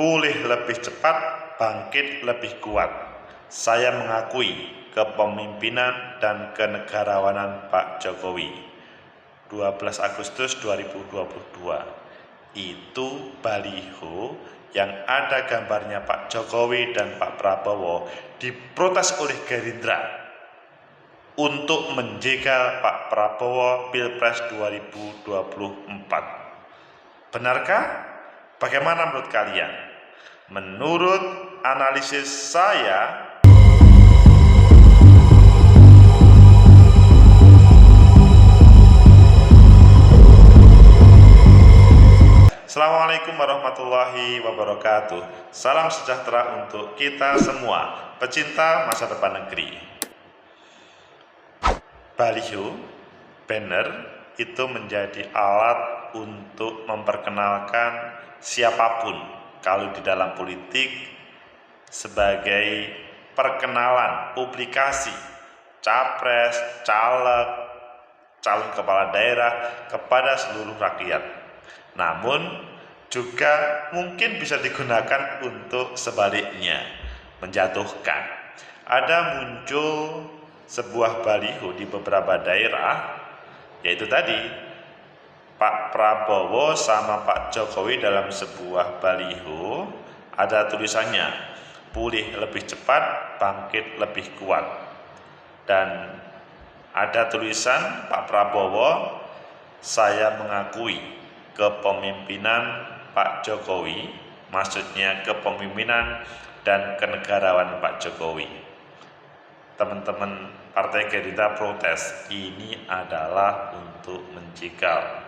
pulih lebih cepat, bangkit lebih kuat. Saya mengakui kepemimpinan dan kenegarawanan Pak Jokowi. 12 Agustus 2022. Itu baliho yang ada gambarnya Pak Jokowi dan Pak Prabowo diprotes oleh Gerindra untuk menjegal Pak Prabowo Pilpres 2024. Benarkah? Bagaimana menurut kalian? Menurut analisis saya, Assalamualaikum warahmatullahi wabarakatuh. Salam sejahtera untuk kita semua, pecinta masa depan negeri. Baliho, banner, itu menjadi alat untuk memperkenalkan siapapun kalau di dalam politik sebagai perkenalan publikasi capres, caleg, calon kepala daerah kepada seluruh rakyat. Namun juga mungkin bisa digunakan untuk sebaliknya, menjatuhkan. Ada muncul sebuah baliho di beberapa daerah, yaitu tadi Pak Prabowo sama Pak Jokowi dalam sebuah baliho ada tulisannya, pulih lebih cepat, bangkit lebih kuat. Dan ada tulisan Pak Prabowo, saya mengakui kepemimpinan Pak Jokowi, maksudnya kepemimpinan dan kenegarawanan Pak Jokowi. Teman-teman Partai Gerindra protes, ini adalah untuk menjegal.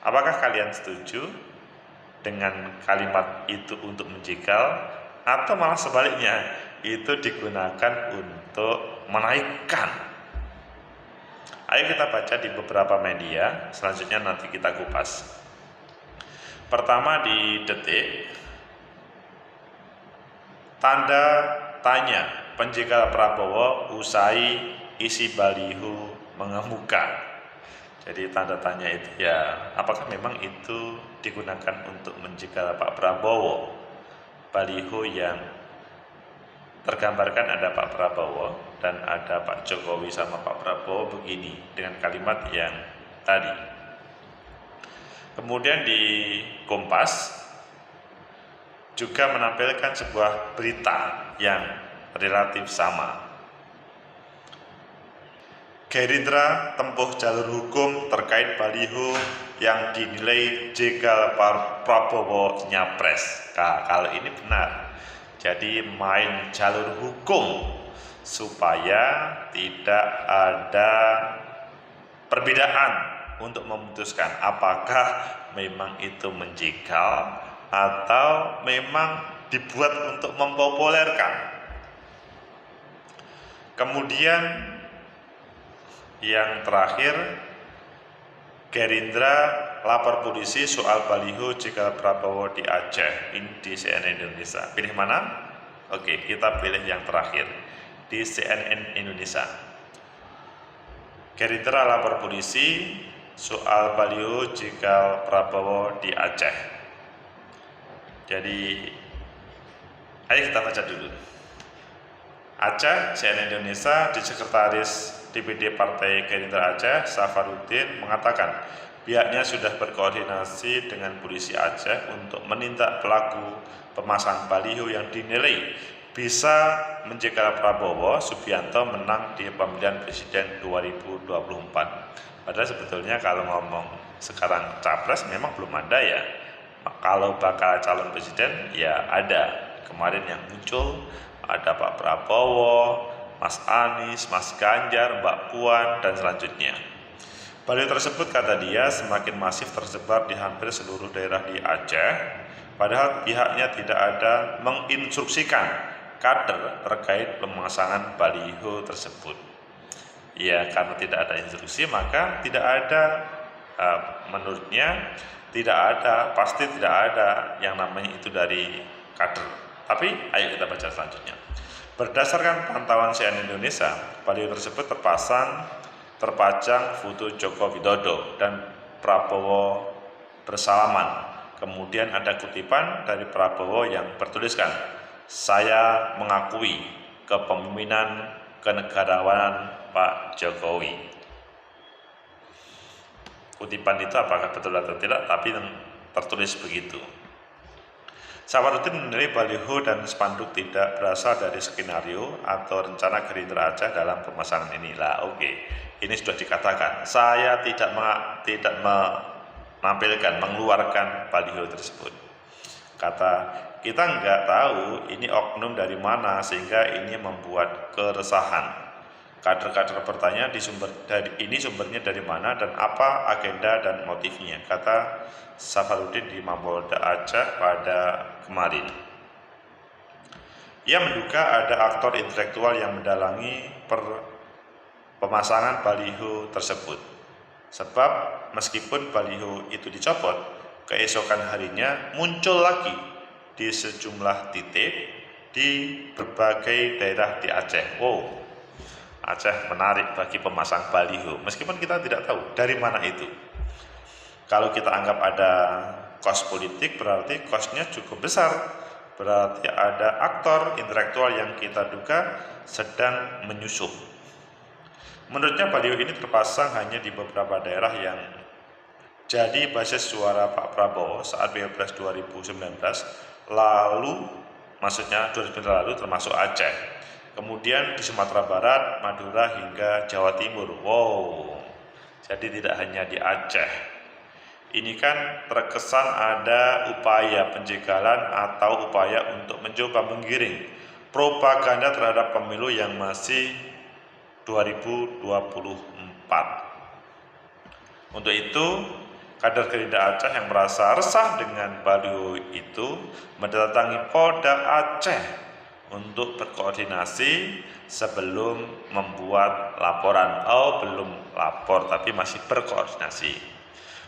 Apakah kalian setuju dengan kalimat itu untuk menjegal, atau malah sebaliknya itu digunakan untuk menaikkan? Ayo kita baca di beberapa media, selanjutnya nanti kita kupas. Pertama di Detik, tanda tanya penjegal Prabowo usai isi baliho mengemuka. Jadi tanda tanya itu ya, apakah memang itu digunakan untuk menjegal Pak Prabowo? Baliho yang tergambarkan ada Pak Prabowo dan ada Pak Jokowi sama Pak Prabowo begini dengan kalimat yang tadi. Kemudian di Kompas juga menampilkan sebuah berita yang relatif sama. Gerindra tempuh jalur hukum terkait baliho yang dinilai jegal Prabowo nyapres. Nah, kalau ini benar. Jadi main jalur hukum supaya tidak ada perbedaan untuk memutuskan apakah memang itu menjegal atau memang dibuat untuk mempopulerkan. Kemudian yang terakhir, Gerindra lapor polisi soal baliho jegal Prabowo di Aceh. Ini di CNN Indonesia. Pilih mana? Oke, kita pilih yang terakhir di CNN Indonesia. Gerindra lapor polisi soal baliho jegal Prabowo di Aceh. Jadi, ayo kita baca dulu. Aceh, CNN Indonesia, di Sekretaris DPD Partai Gerindra Aceh, Safarudin, mengatakan pihaknya sudah berkoordinasi dengan polisi Aceh untuk menindak pelaku pemasang baliho yang dinilai bisa menjegal Prabowo Subianto menang di pemilihan presiden 2024. Padahal sebetulnya kalau ngomong sekarang capres memang belum ada ya. Kalau bakal calon presiden ya ada. Kemarin yang muncul ada Pak Prabowo, Mas Anies, Mas Ganjar, Mbak Puan, dan selanjutnya. Baliho tersebut, kata dia, semakin masif tersebar di hampir seluruh daerah di Aceh, padahal pihaknya tidak ada menginstruksikan kader terkait pemasangan baliho tersebut. Ya, karena tidak ada instruksi, maka tidak ada, menurutnya, pasti tidak ada yang namanya itu dari kader. Tapi, ayo kita baca selanjutnya. Berdasarkan pantauan CNN Indonesia, baliho tersebut terpajang foto Joko Widodo dan Prabowo bersalaman Kemudian ada kutipan dari Prabowo yang bertuliskan, "Saya mengakui kepemimpinan kenegarawanan Pak Jokowi." Kutipan itu apakah betul atau tidak, tapi tertulis begitu. Safarudin menilai baliho dan spanduk tidak berasal dari skenario atau rencana Gerindra Aceh dalam pemasangan inilah. Oke, ini sudah dikatakan. Saya tidak menampilkan, mengeluarkan baliho tersebut. Kata, kita nggak tahu ini oknum dari mana sehingga ini membuat keresahan. Kader-kader bertanya ini sumbernya dari mana dan apa agenda dan motifnya, kata Safarudin di Mapolda Aceh pada kemarin. Ia menduga ada aktor intelektual yang mendalangi pemasangan baliho tersebut. Sebab meskipun baliho itu dicopot, keesokan harinya muncul lagi di sejumlah titik di berbagai daerah di Aceh. Wow, Aceh menarik bagi pemasang baliho, meskipun kita tidak tahu dari mana itu. Kalau kita anggap ada kos politik, berarti kosnya cukup besar. Berarti ada aktor intelektual yang kita duga sedang menyusup. Menurutnya baliho ini terpasang hanya di beberapa daerah yang jadi basis suara Pak Prabowo saat Pilpres 2019 lalu, maksudnya 2019 lalu termasuk Aceh. Kemudian di Sumatera Barat, Madura hingga Jawa Timur. Wow, jadi tidak hanya di Aceh. Ini kan terkesan ada upaya penjegalan atau upaya untuk mencoba menggiring propaganda terhadap pemilu yang masih 2024. Untuk itu, kader Gerindra Aceh yang merasa resah dengan baliho itu mendatangi Polda Aceh untuk berkoordinasi sebelum membuat laporan. Belum lapor tapi masih berkoordinasi.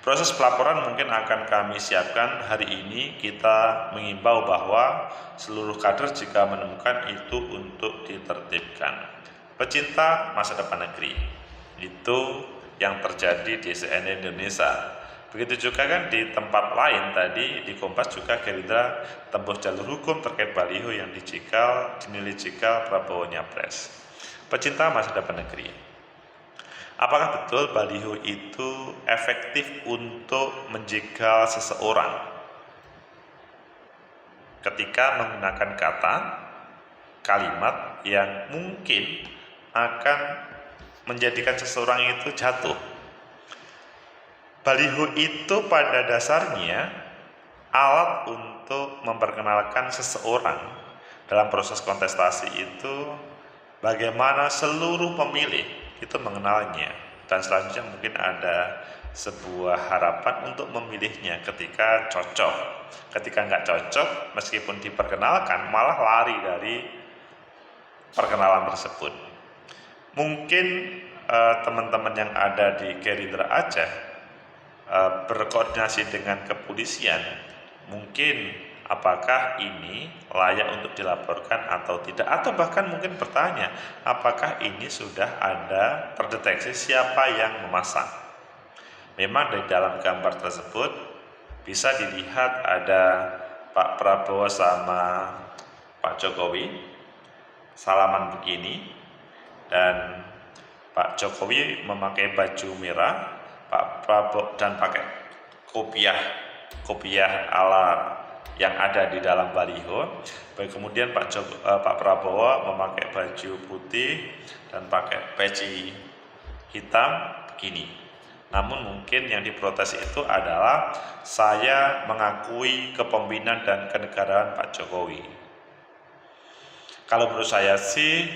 Proses pelaporan mungkin akan kami siapkan hari ini. Kita mengimbau bahwa seluruh kader jika menemukan itu untuk ditertibkan. Pecinta masa depan negeri, itu yang terjadi di CNN Indonesia. Begitu juga kan di tempat lain tadi di Kompas juga Gerindra tembus jalur hukum terkait baliho yang dinilai cikal Prabowo Nyapres. Pecinta masa depan negeri, apakah betul baliho itu efektif untuk menjegal seseorang ketika menggunakan kalimat yang mungkin akan menjadikan seseorang itu jatuh? Baliho itu pada dasarnya alat untuk memperkenalkan seseorang dalam proses kontestasi itu, bagaimana seluruh pemilih itu mengenalnya, dan selanjutnya mungkin ada sebuah harapan untuk memilihnya ketika cocok. Ketika nggak cocok, meskipun diperkenalkan malah lari dari perkenalan tersebut. Mungkin teman-teman yang ada di Gerindra Aceh berkoordinasi dengan kepolisian, mungkin apakah ini layak untuk dilaporkan atau tidak, atau bahkan mungkin bertanya apakah ini sudah ada terdeteksi siapa yang memasang. Memang dari dalam gambar tersebut bisa dilihat ada Pak Prabowo sama Pak Jokowi salaman begini, dan Pak Jokowi memakai baju merah, Pak Prabowo dan pakai kopiah ala yang ada di dalam baliho. Kemudian Pak Prabowo memakai baju putih dan pakai peci hitam begini. Namun mungkin yang diprotes itu adalah saya mengakui kepemimpinan dan kenegaraan Pak Jokowi. Kalau menurut saya sih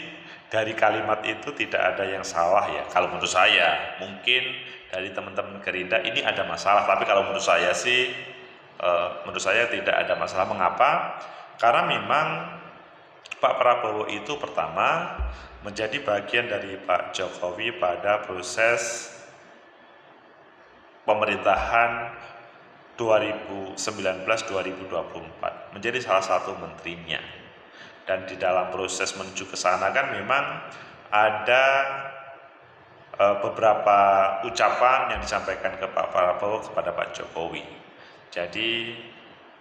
dari kalimat itu tidak ada yang salah ya. Kalau menurut saya, mungkin dari teman-teman Gerindra ini ada masalah, tapi kalau menurut saya sih menurut saya tidak ada masalah. Mengapa? Karena memang Pak Prabowo itu pertama menjadi bagian dari Pak Jokowi pada proses pemerintahan 2019-2024, menjadi salah satu menterinya. Dan di dalam proses menuju ke sana kan memang ada beberapa ucapan yang disampaikan ke Pak Prabowo kepada Pak Jokowi. Jadi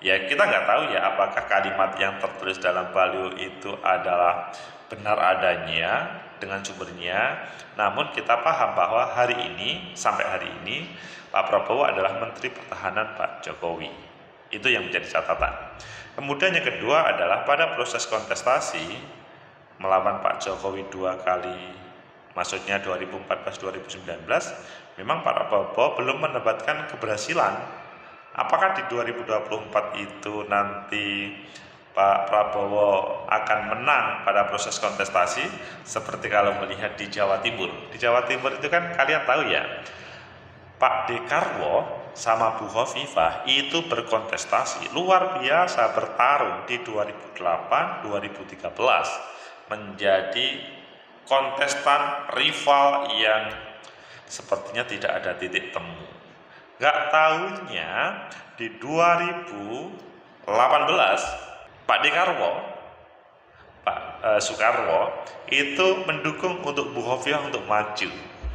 ya kita nggak tahu ya apakah kalimat yang tertulis dalam baliho itu adalah benar adanya dengan sumbernya. Namun kita paham bahwa sampai hari ini Pak Prabowo adalah Menteri Pertahanan Pak Jokowi. Itu yang menjadi catatan. Kemudian yang kedua adalah pada proses kontestasi melawan Pak Jokowi 2 kali, maksudnya 2014-2019, memang Pak Prabowo belum mendapatkan keberhasilan. Apakah di 2024 itu nanti Pak Prabowo akan menang pada proses kontestasi seperti kalau melihat di Jawa Timur. Di Jawa Timur itu kan kalian tahu ya, Pak Dekarwo sama Bu Hovifah itu berkontestasi luar biasa, bertarung di 2008-2013 menjadi kontestan rival yang sepertinya tidak ada titik temu. Gak tahunya di 2018 Pak Dekarwo, Pak Soekarwo itu mendukung untuk Bu Hovifah untuk maju,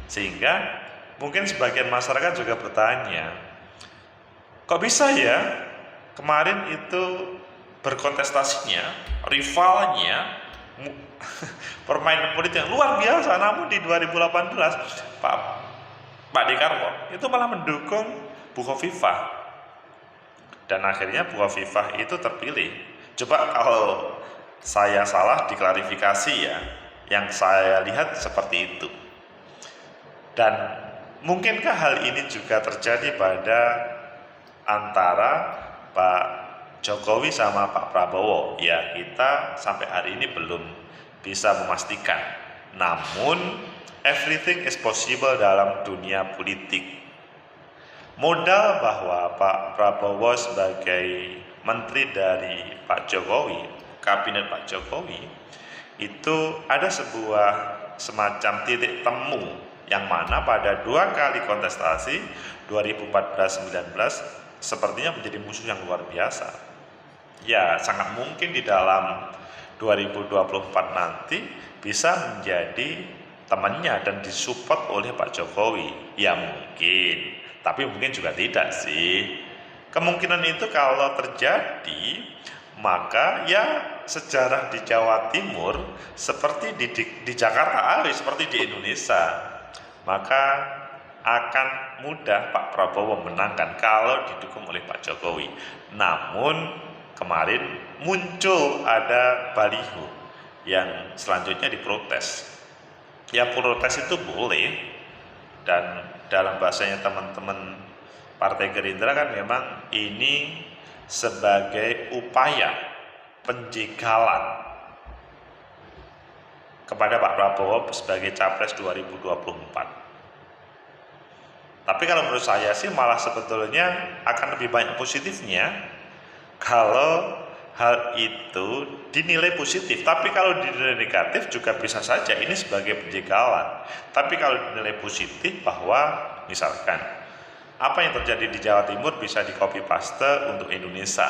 sehingga mungkin sebagian masyarakat juga bertanya, kok bisa ya kemarin itu berkontestasinya, rivalnya, permainan politik yang luar biasa, namun di 2018 Pak Dekarwo itu malah mendukung Bu Hovifah, dan akhirnya Bu Hovifah itu terpilih. Coba kalau saya salah diklarifikasi ya, yang saya lihat seperti itu. Dan mungkinkah hal ini juga terjadi pada antara Pak Jokowi sama Pak Prabowo? Ya, kita sampai hari ini belum bisa memastikan. Namun everything is possible dalam dunia politik. Modal bahwa Pak Prabowo sebagai menteri dari Pak Jokowi, kabinet Pak Jokowi, itu ada sebuah semacam titik temu yang mana pada 2 kali kontestasi 2014-19 sepertinya menjadi musuh yang luar biasa. Ya, sangat mungkin di dalam 2024 nanti bisa menjadi temannya dan disupport oleh Pak Jokowi. Ya mungkin, tapi mungkin juga tidak sih. Kemungkinan itu kalau terjadi, maka ya sejarah di Jawa Timur seperti di Jakarta, seperti di Indonesia, maka akan mudah Pak Prabowo menangkan kalau didukung oleh Pak Jokowi. Namun kemarin muncul ada baliho yang selanjutnya diprotes. Ya protes itu boleh, dan dalam bahasanya teman-teman Partai Gerindra kan memang ini sebagai upaya penjegalan kepada Pak Prabowo sebagai Capres 2024. Tapi kalau menurut saya sih malah sebetulnya akan lebih banyak positifnya kalau hal itu dinilai positif. Tapi kalau dinilai negatif juga bisa saja ini sebagai penjegalan. Tapi kalau dinilai positif bahwa misalkan apa yang terjadi di Jawa Timur bisa di copy paste untuk Indonesia.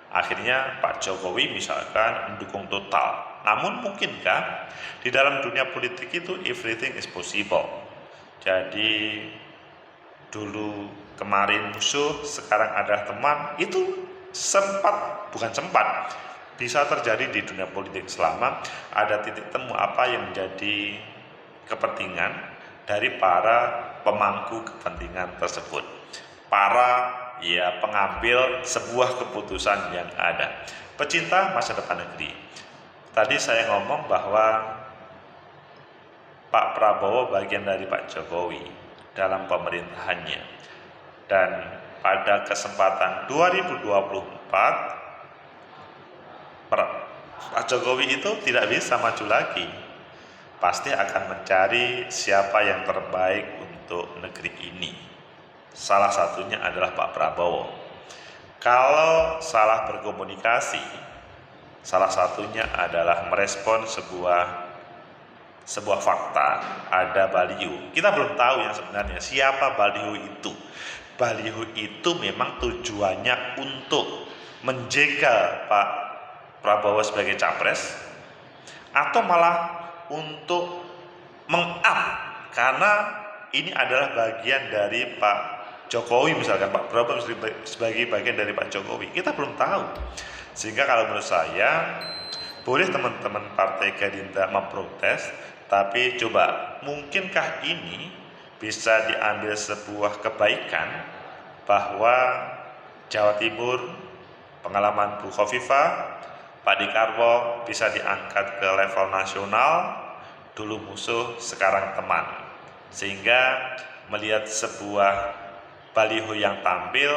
Akhirnya Pak Jokowi misalkan mendukung total. Namun mungkinkah di dalam dunia politik itu everything is possible. Jadi dulu kemarin musuh, sekarang adalah teman, itu bukan sempat, bisa terjadi di dunia politik selama ada titik temu apa yang menjadi kepentingan dari para pemangku kepentingan tersebut, para pengambil sebuah keputusan yang ada, pecinta masa depan negeri. Tadi saya ngomong bahwa Pak Prabowo bagian dari Pak Jokowi dalam pemerintahannya, dan pada kesempatan 2024 Pak Jokowi itu tidak bisa maju lagi, pasti akan mencari siapa yang terbaik untuk negeri ini. Salah satunya adalah Pak Prabowo. Kalau salah berkomunikasi, salah satunya adalah merespon sebuah fakta, ada baliho. Kita belum tahu yang sebenarnya siapa baliho itu. Baliho itu memang tujuannya untuk menjegal Pak Prabowo sebagai capres, atau malah untuk meng-up, karena ini adalah bagian dari Pak Jokowi misalkan, Pak Prabowo sebagai bagian dari Pak Jokowi, kita belum tahu. Sehingga kalau menurut saya, boleh teman-teman Partai Gerindra memprotes, tapi coba, mungkinkah ini bisa diambil sebuah kebaikan bahwa Jawa Timur, pengalaman Bu Khofifah, Pak Dekarwo bisa diangkat ke level nasional, dulu musuh, sekarang teman. Sehingga melihat sebuah baliho yang tampil,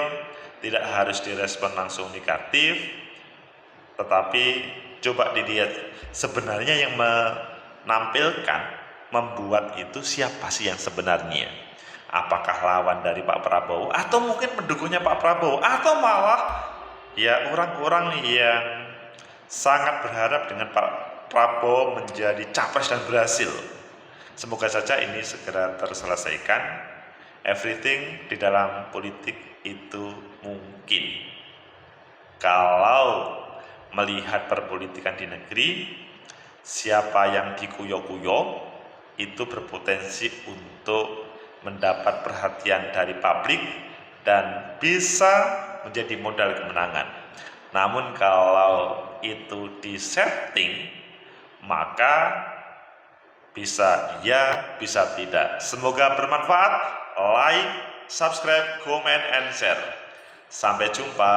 tidak harus direspon langsung negatif, tetapi coba dilihat sebenarnya yang menampilkan, membuat itu siapa sih yang sebenarnya. Apakah lawan dari Pak Prabowo, atau mungkin pendukungnya Pak Prabowo, atau malah ya orang-orang yang sangat berharap dengan Pak Prabowo menjadi capres dan berhasil. Semoga saja ini segera terselesaikan. Everything di dalam politik itu mungkin. Kalau melihat perpolitikan di negeri, siapa yang dikuyo-kuyo itu berpotensi untuk mendapat perhatian dari publik dan bisa menjadi modal kemenangan. Namun kalau itu disetting, maka bisa ya, bisa tidak. Semoga bermanfaat. Like, subscribe, comment, and share. Sampai jumpa.